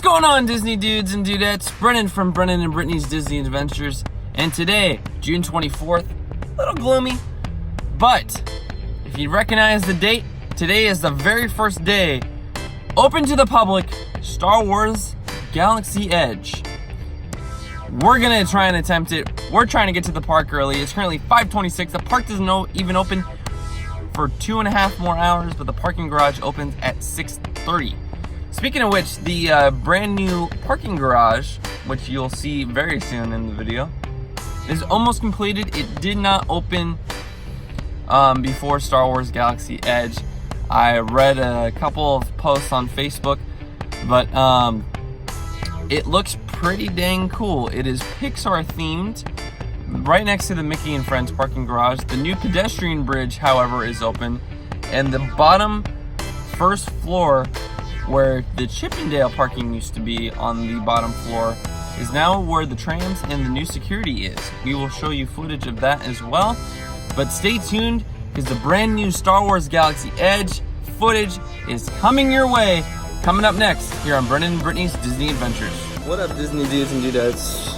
going on, Disney dudes and dudettes? Brennan from Brennan and Brittany's Disney Adventures. And today, June 24th, a little gloomy, but if you recognize the date, today is the very first day open to the public, Star Wars Galaxy Edge. We're gonna try and attempt it. We're trying to get to the park early. It's currently 5:26. The park doesn't even open for 2.5 more hours, but the parking garage opens at 6:30. Speaking of which, the brand new parking garage, which you'll see very soon in the video, is almost completed. It did not open before Star Wars Galaxy Edge. I read a couple of posts on Facebook, but it looks pretty dang cool. It is Pixar themed, right next to the Mickey and Friends parking garage. The new pedestrian bridge, however, is open, and the bottom first floor, where the Chippendale parking used to be on the bottom floor, is now where the trams and the new security is. We will show you footage of that as well, but stay tuned because the brand new Star Wars Galaxy Edge footage is coming your way. Coming up next here on Brennan and Brittany's Disney Adventures. What up, Disney dudes and dudettes?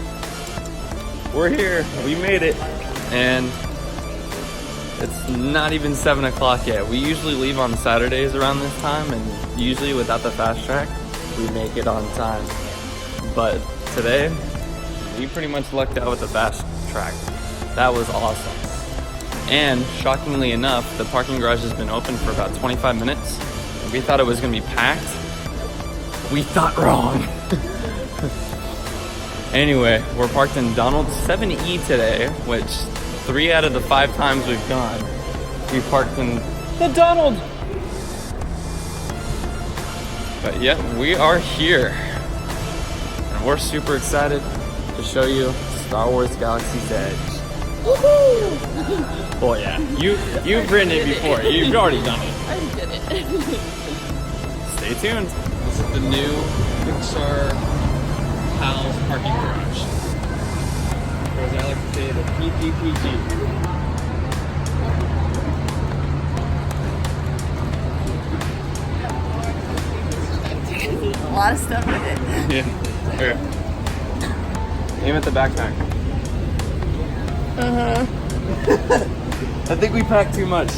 We're here, we made it, and it's not even 7 o'clock yet. We usually leave on Saturdays around this time, and usually without the fast track, we make it on time. But today, we pretty much lucked out with the fast track. That was awesome. And shockingly enough, the parking garage has been open for about 25 minutes. We thought it was gonna be packed. We thought wrong. Anyway, we're parked in Donald's 7E today, which 3 out of the 5 times we've gone, we parked in the Donald. But yeah, we are here. And we're super excited to show you Star Wars Galaxy's Edge. Woohoo! Oh yeah, you've ridden it before. You've already done it. I did it. Stay tuned. This is the new Pixar Pals parking garage. Or as I like to say, the PPPG. A lot of stuff with it. Yeah. Okay. Aim at the backpack. I think we packed too much.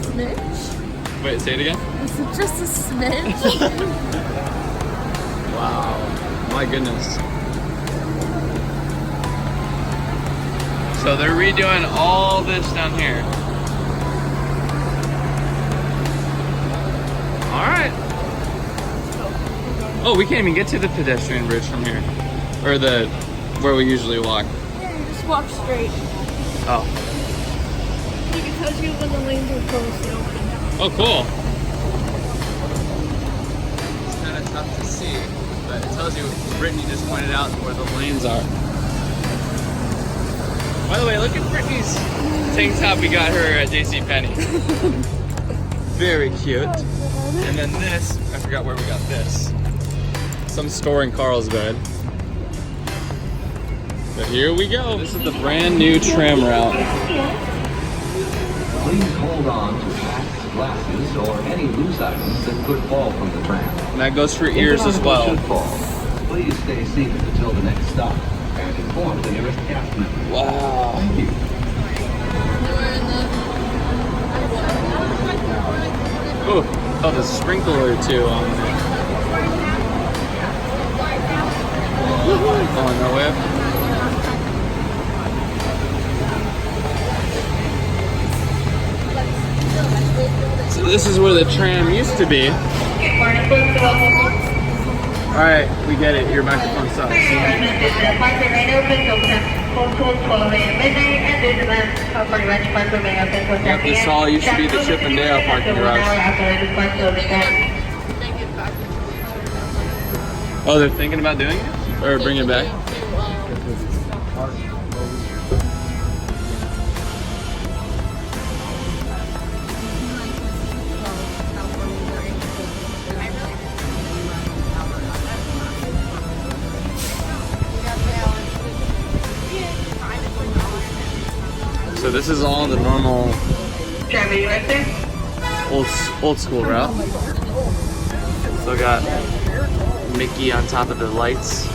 Smidge? Wait, say it again? Is it just a smidge? Wow. My goodness. So they're redoing all this down here. Alright. Oh, we can't even get to the pedestrian bridge from here. Or where we usually walk. Yeah, you just walk straight. Oh. It tells you when the lanes are closed and open. Oh, cool. It's kind of tough to see, but it tells you, Brittany just pointed out where the lanes are. By the way, look at Brittany's tank top we got her at JCPenney. Very cute. And then this, I forgot where we got this. Some store in Carlsbad. But here we go. This is the brand new tram route. Please hold on to hats, glasses, or any loose items that could fall from the tram. And that goes for ears as well. Should fall. Please stay seated until the next stop and inform the nearest cast member. Wow. Thank you. Oh, the sprinkler too on there. On the way. So this is where the tram used to be. Alright, we get it. Your microphone sucks. Yep, this all used to be the Chippendale parking garage. Oh, they're thinking about doing it? Or bringing it back? So this is all the normal old school route. Still got Mickey on top of the lights.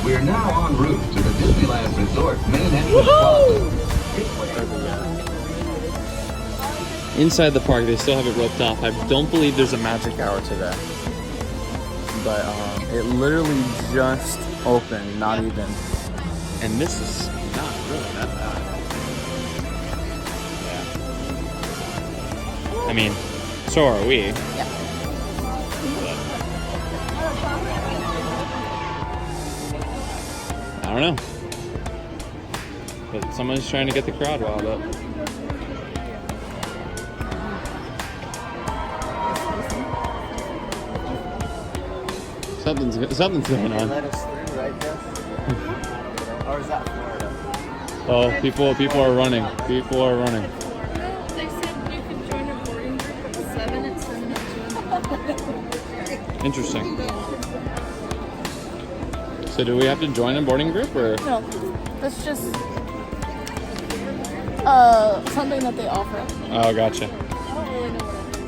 We are now en route to the Disneyland Resort main entrance plaza. Inside the park, they still have it roped off. I don't believe there's a magic hour today. But it literally just opened, not even. And this is not really that bad. Yeah. I mean, so are we. I don't know. But someone's trying to get the crowd riled up. Something's going on. Let us through, right, Jeff? Or is that Florida? Oh, people are running. People are running. No, they said you could join a boarding group at 7 and 7 at 2. Interesting. So do we have to join a boarding group or? No, that's just something that they offer. Oh, gotcha. I don't really know what it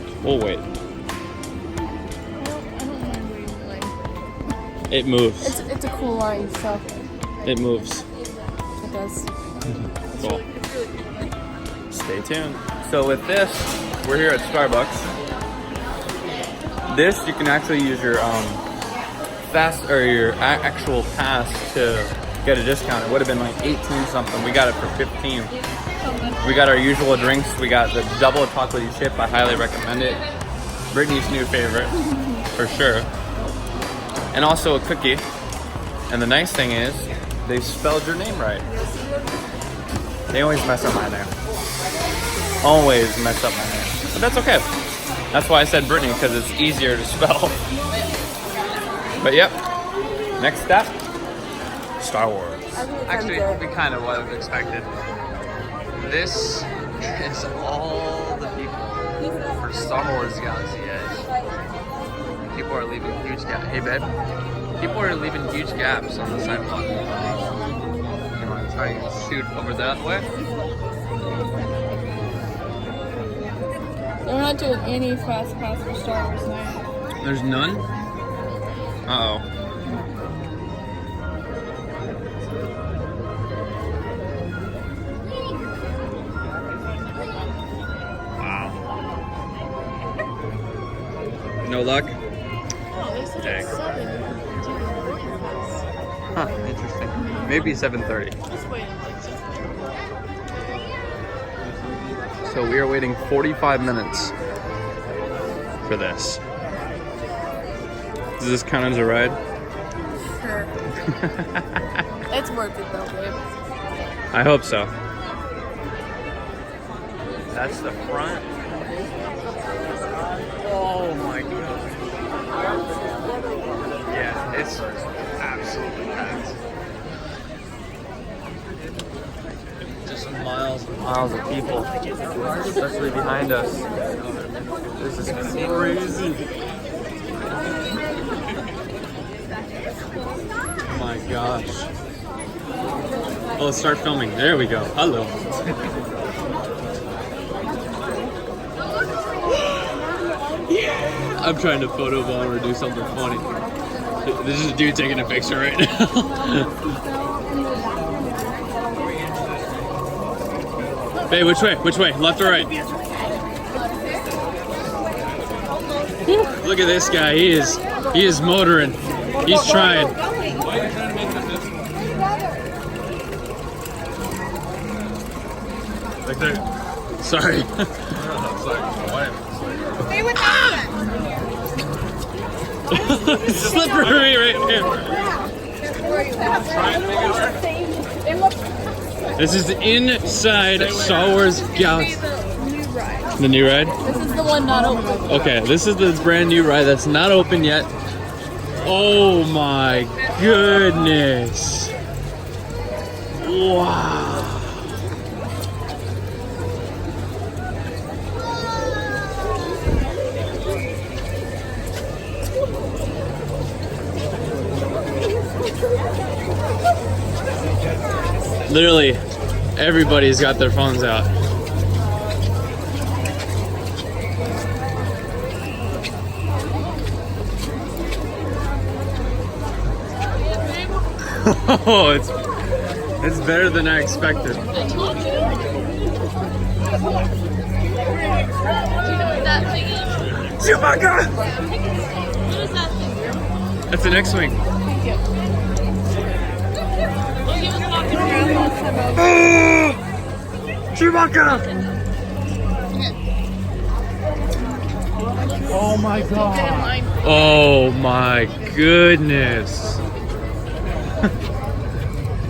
is. We'll wait. I don't mind waiting in line. It moves. It's a cool line, so It moves. it does. Cool. Stay tuned. So with this, we're here at Starbucks. This you can actually use your your actual pass to get a discount. It would have been like 18 something. We got it for 15. We got our usual drinks. We got the double chocolatey chip. I highly recommend it. Brittany's new favorite, for sure. And also a cookie. And the nice thing is, they spelled your name right. They always mess up my name. Always mess up my name. But that's okay. That's why I said Brittany, because it's easier to spell. But yep, next step, Star Wars. Actually, it'd be kind of what I've expected. This is all the people for Star Wars Galaxy Edge. People are leaving huge gaps. Hey, babe. People are leaving huge gaps on the sidewalk. You want to try and shoot over that way? They're not doing any fast pass for Star Wars night. There's none? Uh-oh. Wow. No luck? Oh, they said Dang. it's 7. Huh, interesting. Maybe 7:30. Just wait. So we are waiting 45 minutes for this. Does this count as a ride? Sure. It's worth it though, babe. I hope so. That's the front. Oh my god. Yeah, it's absolutely packed. Just miles and miles of people, especially behind us. This is crazy. Oh my gosh. Oh, let's start filming. There we go. Hello. Yeah! I'm trying to photobomb or do something funny. This is a dude taking a picture right now. Hey, which way? Which way? Left or right? Look at this guy. He is motoring. He's trying. Like that. Sorry. Stay with that. Slippery right here. This is inside Star Wars Galaxy. The new ride? This is the one not open. Okay, this is the brand new ride that's not open yet. Oh my goodness. Wow. Literally, everybody's got their phones out. Oh, it's better than I expected. I told you. Do you know what that thing is? Chewbacca! What is that thing? That's an X-wing. Thank you. Oh, he was walking around last time I was Chewbacca! Oh my in god. line. Oh my goodness.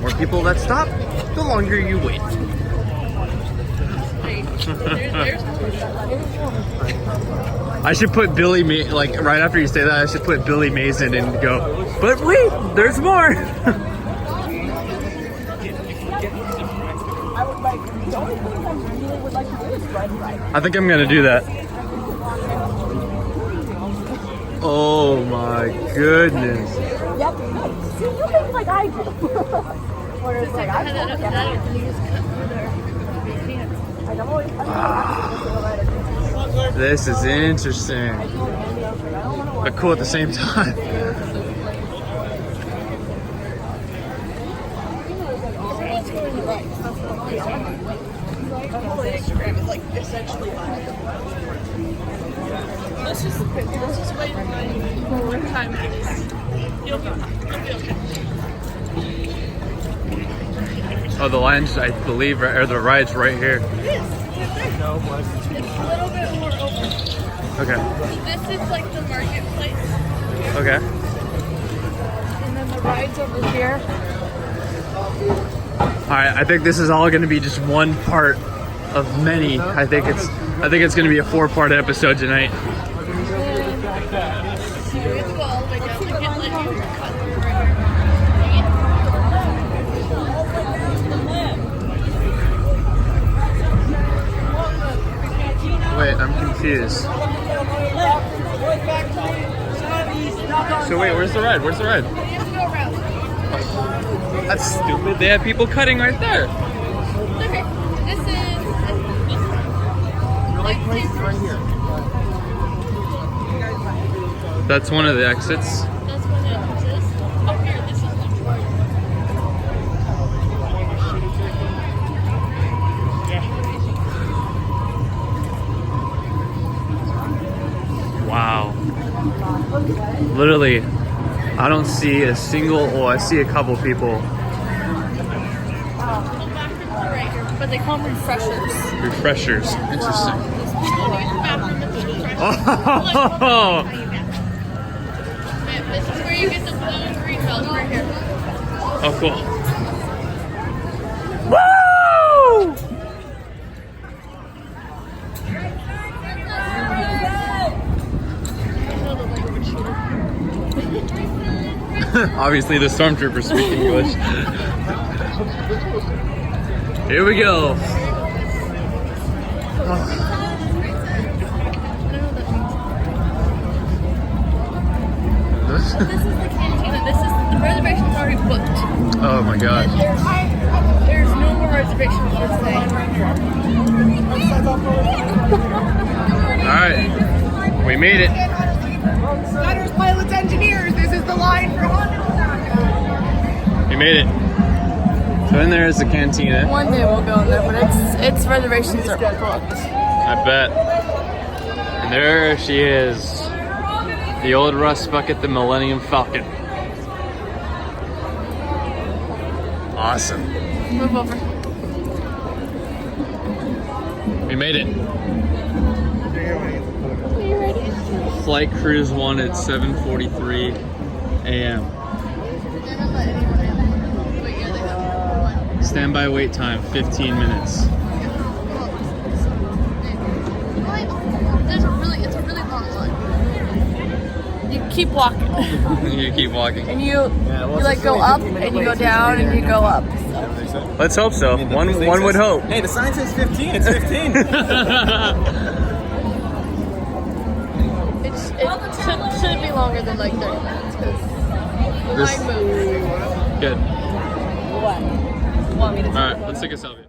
More people that stop, the longer you wait. There's I should put Billy like right after you say that, I should put Billy Mays in and go, but wait, there's more. I think I'm gonna do that. Oh my goodness. Yep. See, you think like I do. Whereas like I had it up there, and you just cut through there. You can't. like I'm always This is interesting, but cool at the same time. Let's just wait in line for one time. You'll be okay. Oh, the line's, I believe, or the ride's right here. It's a little bit more open. Okay. This is like the marketplace, Okay. and then the ride's over here. All right. I think this is all going to be just one part of many. I think it's going to be a 4-part episode tonight. We have to go all the way down to get like your cut through right Wait, I'm confused. So wait, where's the ride? Where's the ride? here. You have to go around. That's stupid. They have people cutting right there. Okay, this is like Right here. That's one of the exits. That's what the entrance is. Oh, here, this is the door. Wow. Literally, I don't see a single, well, I see a couple people. Go bathrooms are right here, but they call them refreshers. Refreshers. Interesting. These people use the bathroom as a refresher. Oh! Man, this is where you get the blue and green bells right here. Oh, cool. Woo! Obviously, the stormtroopers speak English. Here we go. This is the cantina. This is the reservation's already booked. Oh my gosh. There's no more reservations this day. Alright. We made it. Gunners, pilots, engineers. This is the line for Honda. We made it. So in there is the cantina. One day we'll go in there, but its reservations are booked. I bet. And there she is. The old Rust Bucket, the Millennium Falcon. Awesome. Move over. We made it. Are you ready? Flight Cruise 1 at 7:43 a.m. Never let anyone in. Wait, yeah, they have one. Standby wait time, 15 minutes. It's a really long line. You keep walking, You keep walking. and you like go up, and you go down, and you go up. Let's hope so. One would hope. Hey, the sign says 15. It's 15. It shouldn't be longer than like 30 minutes because the This- line moves. Good. What? Want me to? All right, let's take a selfie.